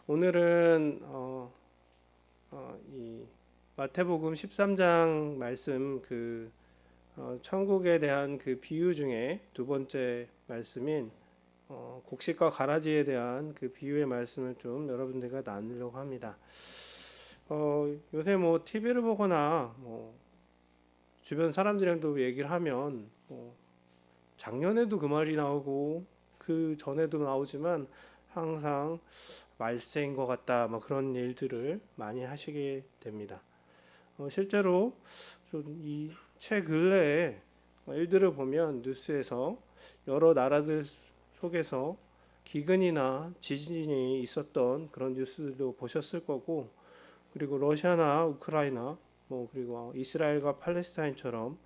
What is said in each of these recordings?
오늘은 이 마태복음 13장 말씀 천국에 대한 그 비유 중에 두 번째 말씀인 곡식과 가라지에 대한 그 비유의 말씀을 좀 여러분들과 나누려고 합니다. 요새 뭐 TV를 보거나 뭐 주변 사람들이랑도 얘기를 하면 작년에도 그 말이 나오고 그 전에도 나오지만 항상 말세인 것 같다, 뭐 그런 일들을 많이 하시게 됩니다. 실제로 이 최근래에 일들을 보면 뉴스에서 여러 나라들 속에서 기근이나 지진이 있었던 그런 뉴스도 보셨을 거고, 그리고 러시아나 우크라이나, 뭐 그리고 이스라엘과 팔레스타인처럼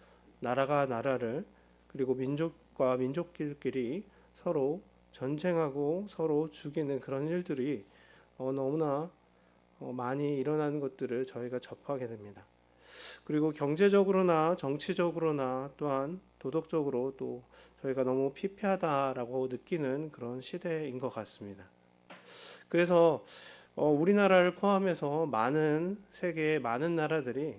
나라가 나라를, 그리고 민족과 민족끼리 서로 전쟁하고 서로 죽이는 그런 일들이 너무나 많이 일어나는 것들을 저희가 접하게 됩니다. 그리고 경제적으로나 정치적으로나 또한 도덕적으로 또 저희가 너무 피폐하다라고 느끼는 그런 시대인 것 같습니다. 그래서 우리나라를 포함해서 많은 세계의 많은 나라들이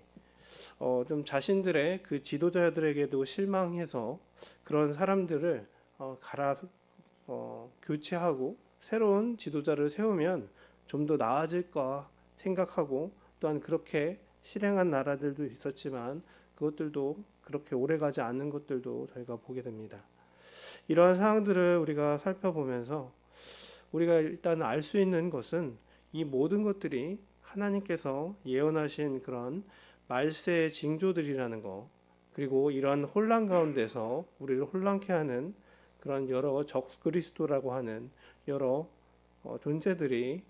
좀 자신들의 그 지도자들에게도 실망해서 그런 사람들을 교체하고 새로운 지도자를 세우면 좀 더 나아질까 생각하고, 또한 그렇게 실행한 나라들도 있었지만 그것들도 그렇게 오래가지 않는 것들도 저희가 보게 됩니다. 이러한 상황들을 우리가 살펴보면서 우리가 일단 알 수 있는 것은 이 모든 것들이 하나님께서 예언하신 그런 말세의 징조들이라는 것, 그리고 이러한 혼란 가운데서 우리를 혼란케 하는 그런 여러 적그리스도라고 하는 여러 존재들이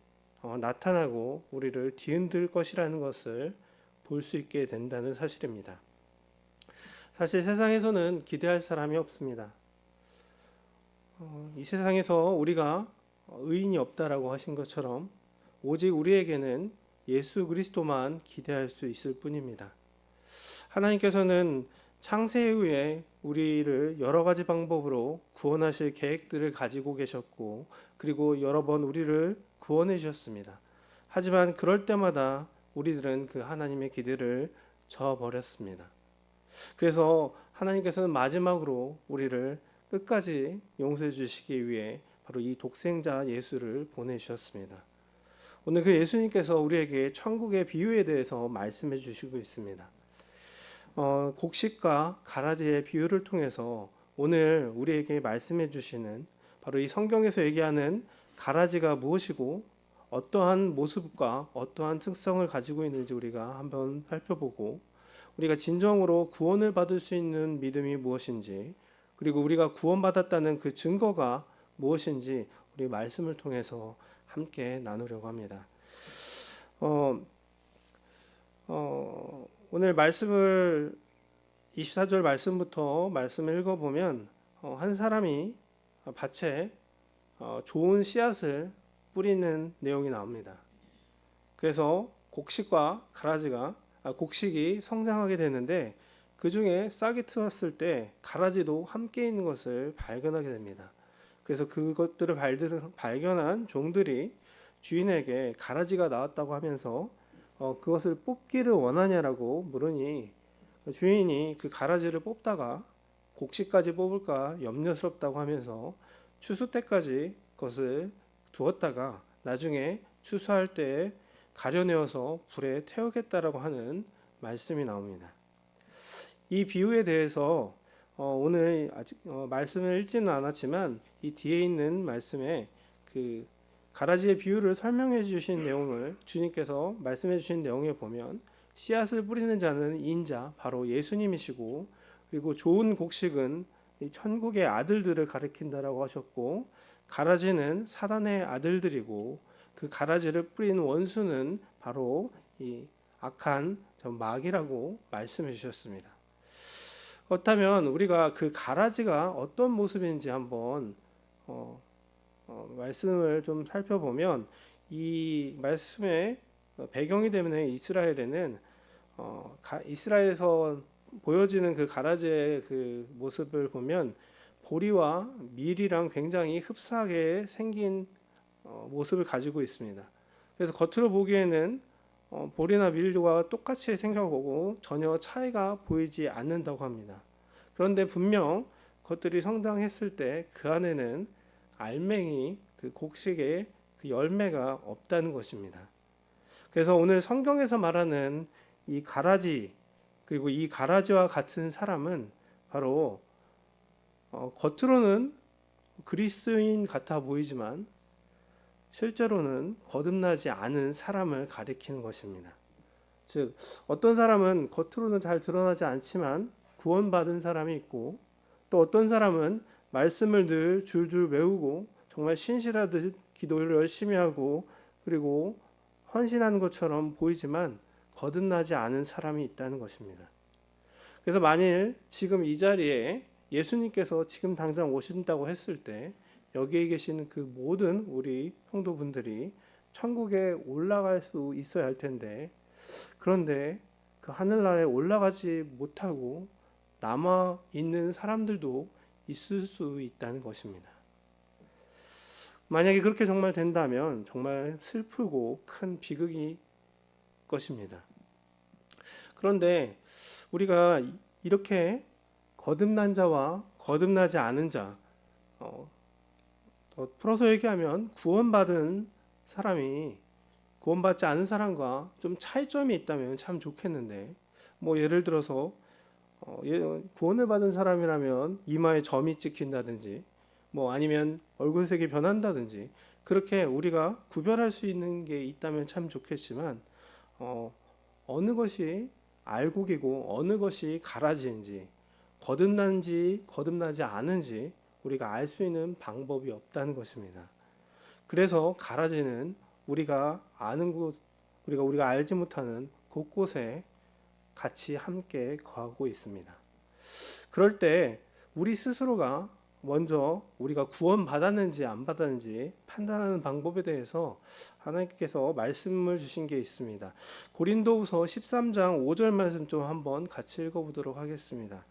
나타나고 우리를 뒤흔들 것이라는 것을 볼 수 있게 된다는 사실입니다. 사실 세상에서는 기대할 사람이 없습니다. 이 세상에서 우리가 의인이 없다라고 하신 것처럼 오직 우리에게는 예수 그리스도만 기대할 수 있을 뿐입니다. 하나님께서는 창세 이후에 우리를 여러 가지 방법으로 구원하실 계획들을 가지고 계셨고, 그리고 여러 번 우리를 구원해 주셨습니다. 하지만 그럴 때마다 우리들은 그 하나님의 기대를 저버렸습니다. 그래서 하나님께서는 마지막으로 우리를 끝까지 용서해 주시기 위해 바로 이 독생자 예수를 보내주셨습니다. 오늘 그 예수님께서 우리에게 천국의 비유에 대해서 말씀해 주시고 있습니다. 곡식과 가라지의 비유를 통해서 오늘 우리에게 말씀해 주시는 바로 이 성경에서 얘기하는 가라지가 무엇이고 어떠한 모습과 어떠한 특성을 가지고 있는지 우리가 한번 살펴보고, 우리가 진정으로 구원을 받을 수 있는 믿음이 무엇인지, 그리고 우리가 구원받았다는 그 증거가 무엇인지 우리 말씀을 통해서 함께 나누려고 합니다. 오늘 말씀을 24절 말씀부터 말씀을 읽어보면 한 사람이 밭에 좋은 씨앗을 뿌리는 내용이 나옵니다. 그래서 곡식이 성장하게 되는데, 그 중에 싹이 트었을 때 가라지도 함께 있는 것을 발견하게 됩니다. 그래서 그것들을 발견한 종들이 주인에게 가라지가 나왔다고 하면서 그것을 뽑기를 원하냐라고 물으니, 주인이 그 가라지를 뽑다가 곡식까지 뽑을까 염려스럽다고 하면서 추수 때까지 그것을 두었다가 나중에 추수할 때 가려내어서 불에 태우겠다라고 하는 말씀이 나옵니다. 이 비유에 대해서 오늘 아직 말씀을 읽지는 않았지만 이 뒤에 있는 말씀에 그 가라지의 비유를 설명해 주신 내용을 주님께서 말씀해 주신 내용에 보면, 씨앗을 뿌리는 자는 인자 바로 예수님이시고, 그리고 좋은 곡식은 이 천국의 아들들을 가리킨다라고 하셨고, 가라지는 사단의 아들들이고, 그 가라지를 뿌린 원수는 바로 이 악한 마귀라고 말씀해 주셨습니다. 그렇다면 우리가 그 가라지가 어떤 모습인지 한번 말씀을 좀 살펴보면, 이 말씀의 배경이 되는 이스라엘에는 이스라엘에서 보여지는 그 가라지의 그 모습을 보면 보리와 밀이랑 굉장히 흡사하게 생긴 모습을 가지고 있습니다. 그래서 겉으로 보기에는 볼이나 밀과 똑같이 생겨보고 전혀 차이가 보이지 않는다고 합니다. 그런데 분명 그것들이 성장했을 때 그 안에는 알맹이, 그 곡식의 그 열매가 없다는 것입니다. 그래서 오늘 성경에서 말하는 이 가라지, 그리고 이 가라지와 같은 사람은 바로 겉으로는 그리스도인 같아 보이지만 실제로는 거듭나지 않은 사람을 가리키는 것입니다. 즉 어떤 사람은 겉으로는 잘 드러나지 않지만 구원받은 사람이 있고, 또 어떤 사람은 말씀을 늘 줄줄 외우고 정말 신실하듯 기도를 열심히 하고 그리고 헌신하는 것처럼 보이지만 거듭나지 않은 사람이 있다는 것입니다. 그래서 만일 지금 이 자리에 예수님께서 지금 당장 오신다고 했을 때 여기에 계시는 그 모든 우리 성도분들이 천국에 올라갈 수 있어야 할 텐데, 그런데 그 하늘나라에 올라가지 못하고 남아 있는 사람들도 있을 수 있다는 것입니다. 만약에 그렇게 정말 된다면 정말 슬프고 큰 비극이 것입니다. 그런데 우리가 이렇게 거듭난 자와 거듭나지 않은 자, 더 풀어서 얘기하면 구원받은 사람이 구원받지 않은 사람과 좀 차이점이 있다면 참 좋겠는데, 뭐 예를 들어서 구원을 받은 사람이라면 이마에 점이 찍힌다든지, 뭐 아니면 얼굴색이 변한다든지, 그렇게 우리가 구별할 수 있는 게 있다면 참 좋겠지만 어느 것이 알곡이고 어느 것이 가라지인지, 거듭난지 거듭나지 않은지 우리가 알 수 있는 방법이 없다는 것입니다. 그래서 가라지는 우리가 아는 곳, 우리가 알지 못하는 곳곳에 같이 함께 거하고 있습니다. 그럴 때 우리 스스로가 먼저 우리가 구원받았는지 안 받았는지 판단하는 방법에 대해서 하나님께서 말씀을 주신 게 있습니다. 고린도후서 13장 5절 말씀 좀 한번 같이 읽어보도록 하겠습니다.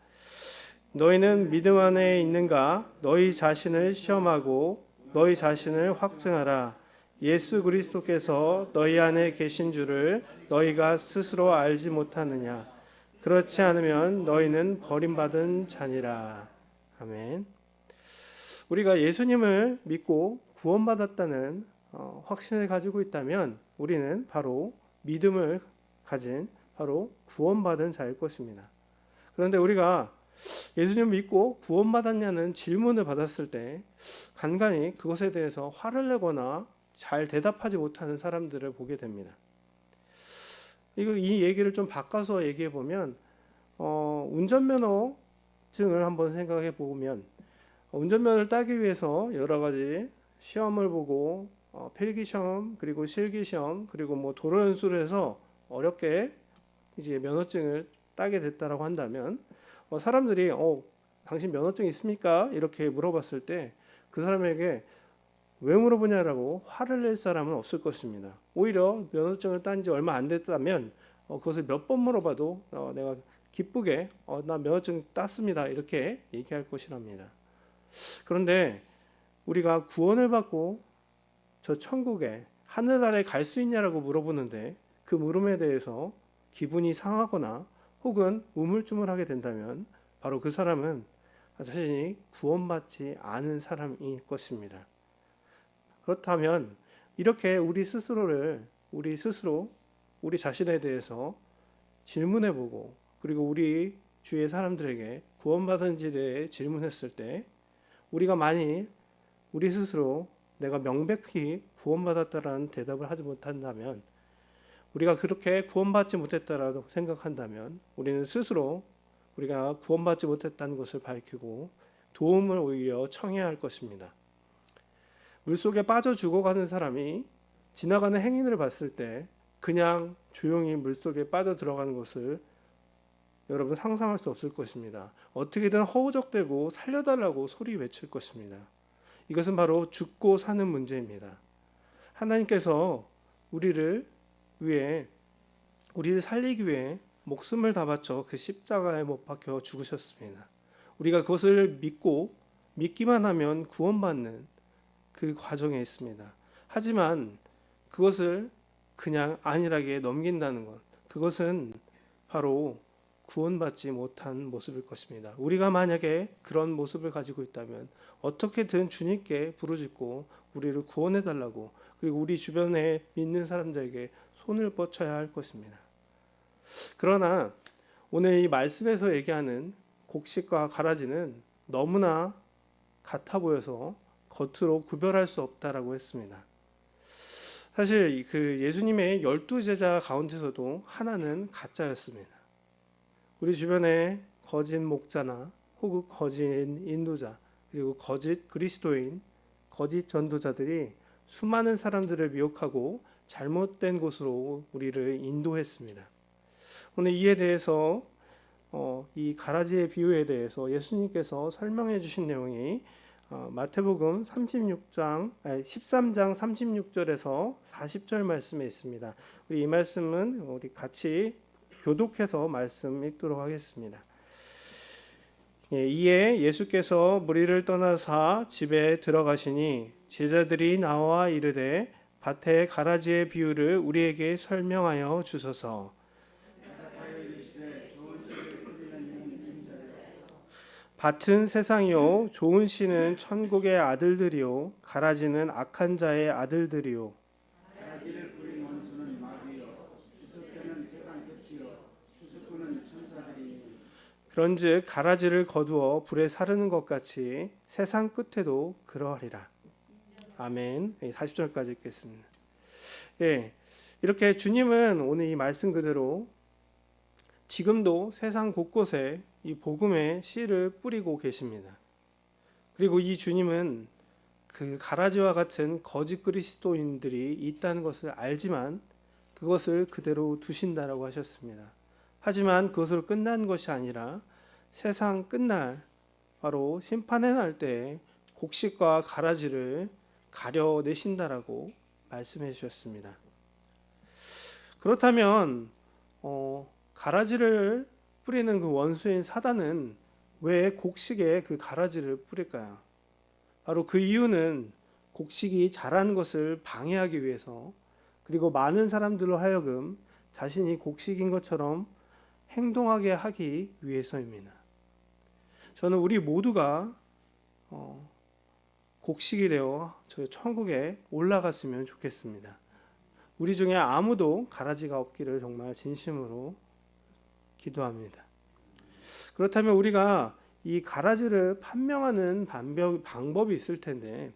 너희는 믿음 안에 있는가? 너희 자신을 시험하고 너희 자신을 확증하라. 예수 그리스도께서 너희 안에 계신 줄을 너희가 스스로 알지 못하느냐? 그렇지 않으면 너희는 버림받은 자니라. 아멘. 우리가 예수님을 믿고 구원받았다는 확신을 가지고 있다면 우리는 바로 믿음을 가진 바로 구원받은 자일 것입니다. 그런데 우리가 예수님을 믿고 구원받았냐는 질문을 받았을 때 간간히 그것에 대해서 화를 내거나 잘 대답하지 못하는 사람들을 보게 됩니다. 이 얘기를 좀 바꿔서 얘기해 보면 운전면허증을 한번 생각해 보면 운전면허를 따기 위해서 여러 가지 시험을 보고 필기시험 그리고 실기시험 그리고 뭐 도로 연수를 해서 어렵게 이제 면허증을 따게 됐다라고 한다면 사람들이 당신 면허증 있습니까? 이렇게 물어봤을 때 그 사람에게 왜 물어보냐라고 화를 낼 사람은 없을 것입니다. 오히려 면허증을 딴 지 얼마 안 됐다면 그것을 몇 번 물어봐도 내가 기쁘게 나 면허증 땄습니다 이렇게 얘기할 것이랍니다. 그런데 우리가 구원을 받고 저 천국에 하늘나라에 갈 수 있냐라고 물어보는데 그 물음에 대해서 기분이 상하거나 혹은 우물쭈물하게 된다면 바로 그 사람은 자신이 구원받지 않은 사람일 것입니다. 그렇다면 이렇게 우리 자신에 대해서 질문해보고 그리고 우리 주위의 사람들에게 구원받은지에 대해 질문했을 때 우리가 만일 우리 스스로 내가 명백히 구원받았다라는 대답을 하지 못한다면, 우리가 그렇게 구원받지 못했다라고 생각한다면 우리는 스스로 우리가 구원받지 못했다는 것을 밝히고 도움을 오히려 청해야 할 것입니다. 물속에 빠져 죽어가는 사람이 지나가는 행인을 봤을 때 그냥 조용히 물속에 빠져 들어가는 것을 여러분 상상할 수 없을 것입니다. 어떻게든 허우적대고 살려달라고 소리 외칠 것입니다. 이것은 바로 죽고 사는 문제입니다. 하나님께서 우리를 살리기 위해 목숨을 다 바쳐 그 십자가에 못 박혀 죽으셨습니다. 우리가 그것을 믿기만 하면 구원받는 그 과정에 있습니다. 하지만 그것을 그냥 안일하게 넘긴다는 것, 그것은 바로 구원받지 못한 모습일 것입니다. 우리가 만약에 그런 모습을 가지고 있다면 어떻게든 주님께 부르짖고 우리를 구원해 달라고, 그리고 우리 주변에 믿는 사람들에게 손을 뻗쳐야 할 것입니다. 그러나 오늘 이 말씀에서 얘기하는 곡식과 가라지는 너무나 같아 보여서 겉으로 구별할 수 없다라고 했습니다. 사실 그 예수님의 12제자 가운데서도 하나는 가짜였습니다. 우리 주변에 거짓 목자나 혹은 거짓 인도자, 그리고 거짓 그리스도인, 거짓 전도자들이 수많은 사람들을 미혹하고 잘못된 곳으로 우리를 인도했습니다. 오늘 이에 대해서 이 가라지의 비유에 대해서 예수님께서 설명해 주신 내용이 마태복음 13장 36절에서 40절 말씀에 있습니다. 우리 이 말씀은 우리 같이 교독해서 말씀 읽도록 하겠습니다. 이에 예수께서 무리를 떠나사 집에 들어가시니 제자들이 나와 이르되 밭의 가라지의 비유를 우리에게 설명하여 주소서. 밭은 세상이요 좋은 씨는 천국의 아들들이요 가라지는 악한 자의 아들들이요. 가라지를 뿌린 원수는 마귀요 추수꾼은 세상 끝이요 추수꾼은 천사들이니. 그런즉 가라지를 거두어 불에 사르는 것 같이 세상 끝에도 그러하리라. 아멘. 40절까지 읽겠습니다. 예, 이렇게 주님은 오늘 이 말씀 그대로 지금도 세상 곳곳에 이 복음의 씨를 뿌리고 계십니다. 그리고 이 주님은 그 가라지와 같은 거짓 그리스도인들이 있다는 것을 알지만 그것을 그대로 두신다라고 하셨습니다. 하지만 그것으로 끝난 것이 아니라 세상 끝날 바로 심판의 날 때에 곡식과 가라지를 가려내신다라고 말씀해 주셨습니다. 그렇다면 가라지를 뿌리는 그 원수인 사단은 왜 곡식에 그 가라지를 뿌릴까요? 바로 그 이유는 곡식이 자라는 것을 방해하기 위해서, 그리고 많은 사람들로 하여금 자신이 곡식인 것처럼 행동하게 하기 위해서입니다. 저는 우리 모두가 곡식이 되어 저 천국에 올라갔으면 좋겠습니다. 우리 중에 아무도 가라지가 없기를 정말 진심으로 기도합니다. 그렇다면 우리가 이 가라지를 판명하는 방법이 있을 텐데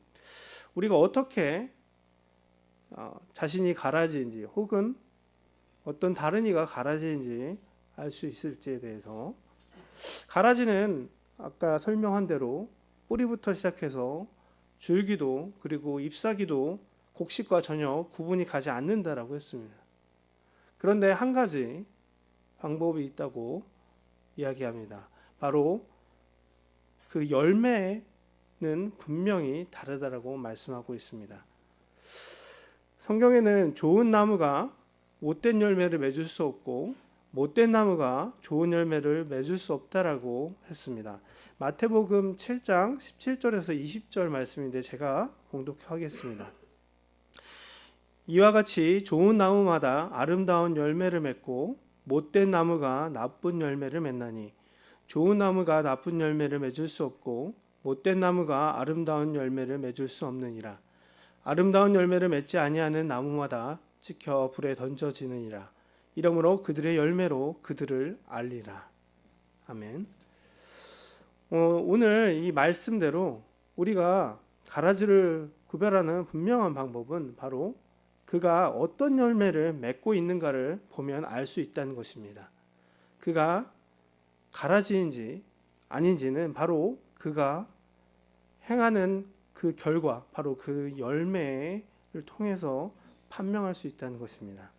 우리가 어떻게 자신이 가라지인지 혹은 어떤 다른 이가 가라지인지 알 수 있을지에 대해서, 가라지는 아까 설명한 대로 뿌리부터 시작해서 줄기도 그리고 잎사귀도 곡식과 전혀 구분이 가지 않는다라고 했습니다. 그런데 한 가지 방법이 있다고 이야기합니다. 바로 그 열매는 분명히 다르다라고 말씀하고 있습니다. 성경에는 좋은 나무가 못된 열매를 맺을 수 없고 못된 나무가 좋은 열매를 맺을 수 없다라고 했습니다. 마태복음 7장 17절에서 20절 말씀인데 제가 봉독하겠습니다. 이와 같이 좋은 나무마다 아름다운 열매를 맺고 못된 나무가 나쁜 열매를 맺나니 좋은 나무가 나쁜 열매를 맺을 수 없고 못된 나무가 아름다운 열매를 맺을 수 없느니라. 아름다운 열매를 맺지 아니하는 나무마다 찍혀 불에 던져지느니라. 이러므로 그들의 열매로 그들을 알리라. 아멘. 오늘 이 말씀대로 우리가 가라지를 구별하는 분명한 방법은 바로 그가 어떤 열매를 맺고 있는가를 보면 알 수 있다는 것입니다. 그가 가라지인지 아닌지는 바로 그가 행하는 그 결과, 바로 그 열매를 통해서 판명할 수 있다는 것입니다.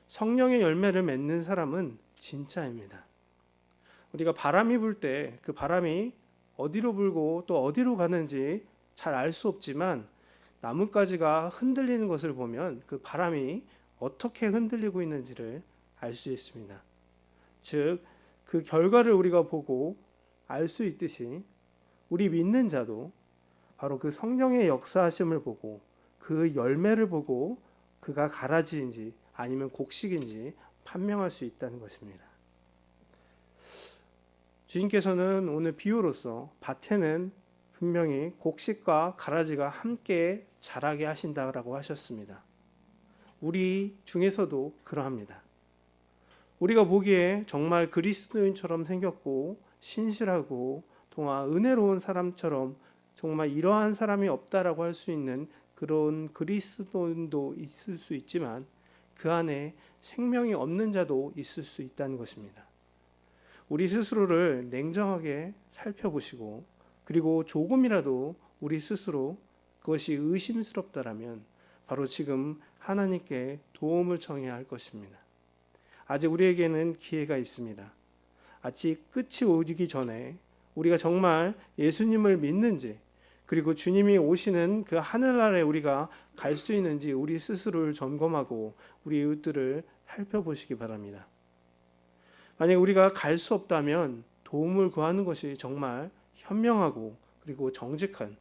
성령의 열매를 맺는 사람은 진짜입니다. 우리가 바람이 불 때 그 바람이 어디로 불고 또 어디로 가는지 잘 알 수 없지만 나뭇가지가 흔들리는 것을 보면 그 바람이 어떻게 흔들리고 있는지를 알 수 있습니다. 즉, 그 결과를 우리가 보고 알 수 있듯이 우리 믿는 자도 바로 그 성령의 역사하심을 보고 그 열매를 보고 그가 가라지인지 아니면 곡식인지 판명할 수 있다는 것입니다. 주님께서는 오늘 비유로서 밭에는 분명히 곡식과 가라지가 함께 자라게 하신다라고 하셨습니다. 우리 중에서도 그러합니다. 우리가 보기에 정말 그리스도인처럼 생겼고 신실하고 동안 은혜로운 사람처럼 정말 이러한 사람이 없다라고 할 수 있는 그런 그리스도인도 있을 수 있지만 그 안에 생명이 없는 자도 있을 수 있다는 것입니다. 우리 스스로를 냉정하게 살펴보시고 그리고 조금이라도 우리 스스로 그것이 의심스럽다라면 바로 지금 하나님께 도움을 청해야 할 것입니다. 아직 우리에게는 기회가 있습니다. 아직 끝이 오기 전에 우리가 정말 예수님을 믿는지 그리고 주님이 오시는 그 하늘나라에 우리가 갈 수 있는지 우리 스스로를 점검하고 우리 이웃들을 살펴보시기 바랍니다. 만약 우리가 갈 수 없다면 도움을 구하는 것이 정말 현명하고 그리고 정직한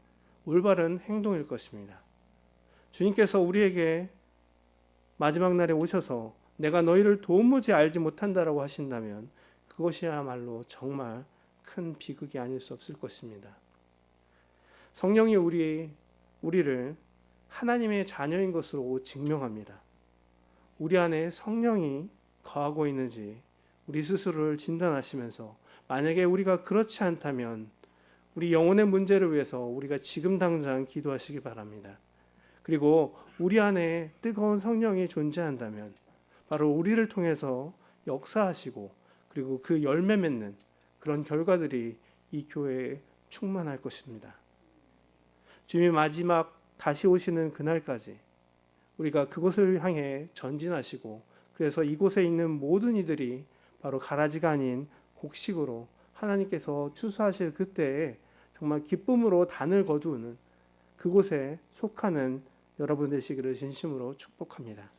올바른 행동일 것입니다. 주님께서 우리에게 마지막 날에 오셔서 내가 너희를 도무지 알지 못한다라고 하신다면 그것이야말로 정말 큰 비극이 아닐 수 없을 것입니다. 성령이 우리를 하나님의 자녀인 것으로 증명합니다. 우리 안에 성령이 거하고 있는지 우리 스스로를 진단하시면서 만약에 우리가 그렇지 않다면 우리 영혼의 문제를 위해서 우리가 지금 당장 기도하시기 바랍니다. 그리고 우리 안에 뜨거운 성령이 존재한다면 바로 우리를 통해서 역사하시고 그리고 그 열매 맺는 그런 결과들이 이 교회에 충만할 것입니다. 주님이 마지막 다시 오시는 그날까지 우리가 그곳을 향해 전진하시고 그래서 이곳에 있는 모든 이들이 바로 가라지가 아닌 곡식으로 하나님께서 추수하실 그때에 정말 기쁨으로 단을 거두는 그곳에 속하는 여러분 되시기를 진심으로 축복합니다.